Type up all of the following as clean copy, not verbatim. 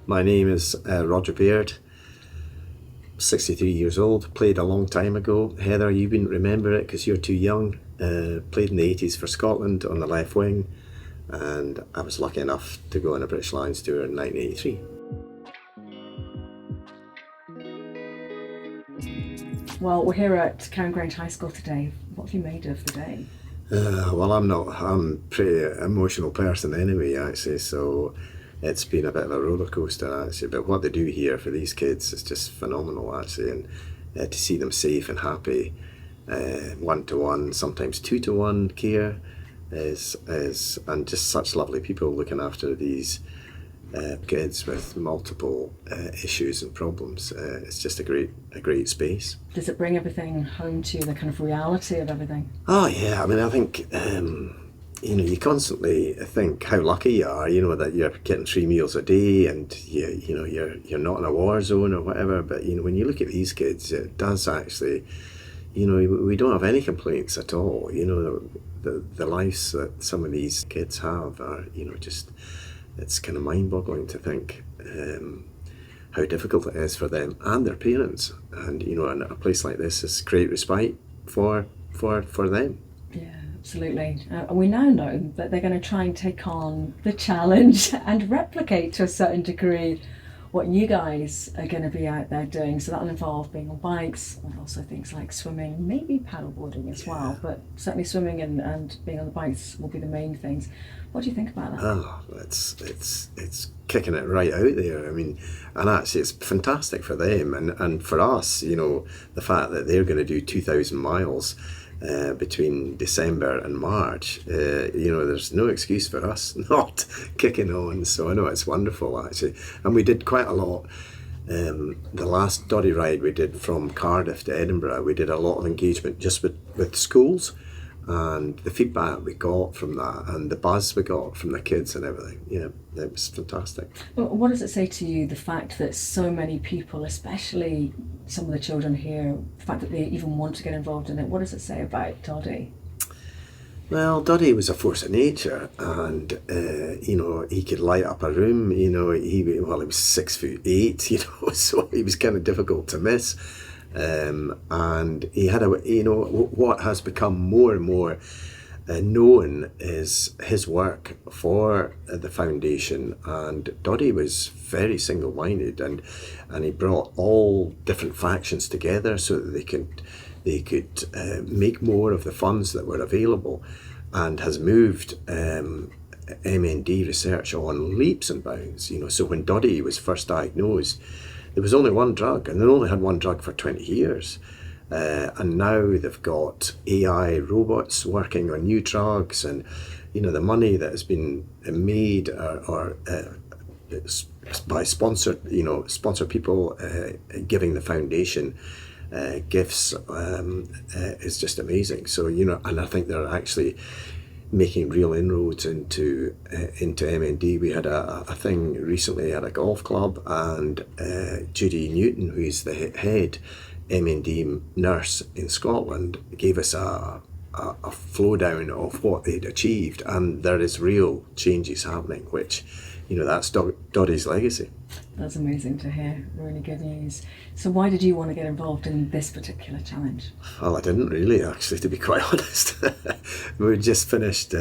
My name is Roger Baird, 63 years old, played a long time ago. Heather, you wouldn't remember it because you're too young. Played in the 80s for Scotland on the left wing, and I was lucky enough to go on a British Lions tour in 1983. Well, we're here at Carrongrange High School today. What have you made of the day? Well, I'm a pretty emotional person anyway, actually, so it's been a bit of a roller coaster, actually. But what they do here for these kids is just phenomenal, actually, and to see them safe and happy, 1-to-1, sometimes 2-to-1 care is and just such lovely people looking after these kids with multiple issues and problems. It's just a great space. Does it bring everything home to you, the kind of reality of everything? Oh yeah, I mean, I think you constantly think how lucky you are, that you're getting 3 meals a day and you're not in a war zone or whatever. But when you look at these kids, it does actually, we don't have any complaints at all. The lives that some of these kids have are, just, it's kind of mind-boggling to think how difficult it is for them and their parents. And and a place like this is great respite for them. Yeah, absolutely. And we now know that they're going to try and take on the challenge and replicate to a certain degree what you guys are going to be out there doing. So that'll involve being on bikes and also things like swimming, maybe paddleboarding as well, but certainly swimming and being on the bikes will be the main things. What do you think about that? Oh, it's kicking it right out there. I mean, and actually it's fantastic for them and for us, the fact that they're going to do 2,000 miles between December and March, there's no excuse for us not kicking on. So I know it's wonderful, actually. And we did quite a lot. The last Doddie ride we did from Cardiff to Edinburgh, we did a lot of engagement just with schools, and the feedback we got from that and the buzz we got from the kids and everything, it was fantastic. What does it say to you, the fact that so many people, especially some of the children here, the fact that they even want to get involved in it? What does it say about Doddie? Well, Doddie was a force of nature, and he could light up a room. He was 6'8", so he was kind of difficult to miss. And he had what has become more and more known is his work for the foundation. And Doddie was very single-minded, and he brought all different factions together so that they could make more of the funds that were available, and has moved MND research on leaps and bounds. So when Doddie was first diagnosed, there was only one drug, and they only had one drug for 20 years. And now they've got AI robots working on new drugs, and the money that has been made or by sponsored people giving the foundation gifts is just amazing. So and I think they're actually making real inroads into MND. We had a thing recently at a golf club, and Judy Newton, who is the head MND nurse in Scotland, gave us a flow down of what they'd achieved, and there is real changes happening, which that's Doddie's legacy. That's amazing to hear. Really good news. So why did you want to get involved in this particular challenge? Well, I didn't really, actually, to be quite honest. We just finished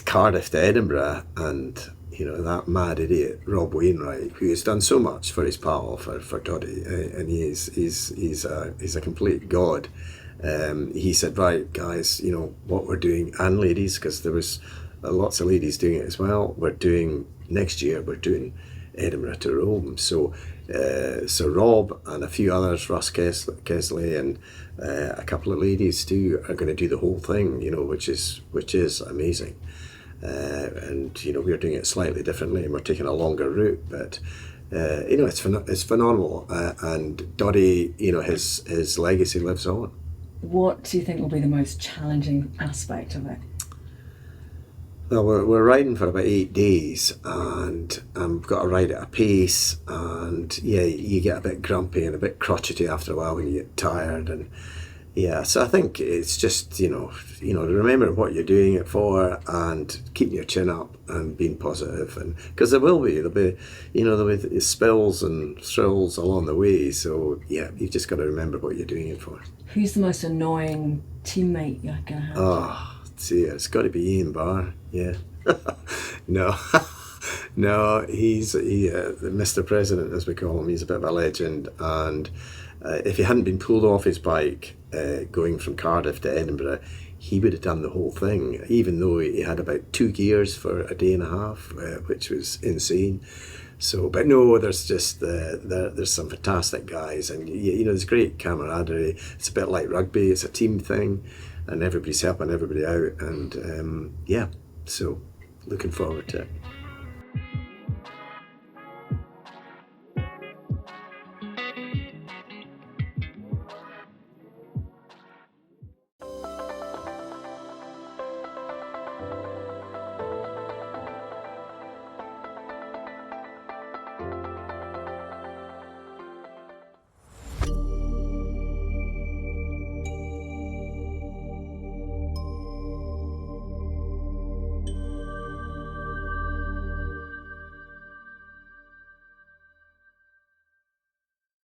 Cardiff to Edinburgh, and that mad idiot Rob Wainwright, who has done so much for his pal, for Doddie, and he's a complete god. He said, right guys, what we're doing, and ladies, because there was lots of ladies doing it as well, next year we're doing Edinburgh to Rome. So Rob and a few others, Russ Kesley and a couple of ladies too, are going to do the whole thing, which is amazing. And we're doing it slightly differently, and we're taking a longer route, but it's phenomenal. And Doddie, his legacy lives on. What do you think will be the most challenging aspect of it? Well, we're riding for about 8 days, and we've got to ride at a pace, and you get a bit grumpy and a bit crotchety after a while when you get tired, and Yeah, so I think it's just remembering what you're doing it for and keeping your chin up and being positive, and because there'll be spills and thrills along the way. So yeah, you've just got to remember what you're doing it for. Who's the most annoying teammate you're going to have? Oh, see, it's got to be Ian Barr. Yeah, no. No, Mr. President, as we call him. He's a bit of a legend, and if he hadn't been pulled off his bike going from Cardiff to Edinburgh, he would have done the whole thing, even though he had about 2 gears for a day and a half, which was insane. So, but no, there's some fantastic guys, and there's great camaraderie. It's a bit like rugby; it's a team thing, and everybody's helping everybody out, and yeah, so looking forward to it.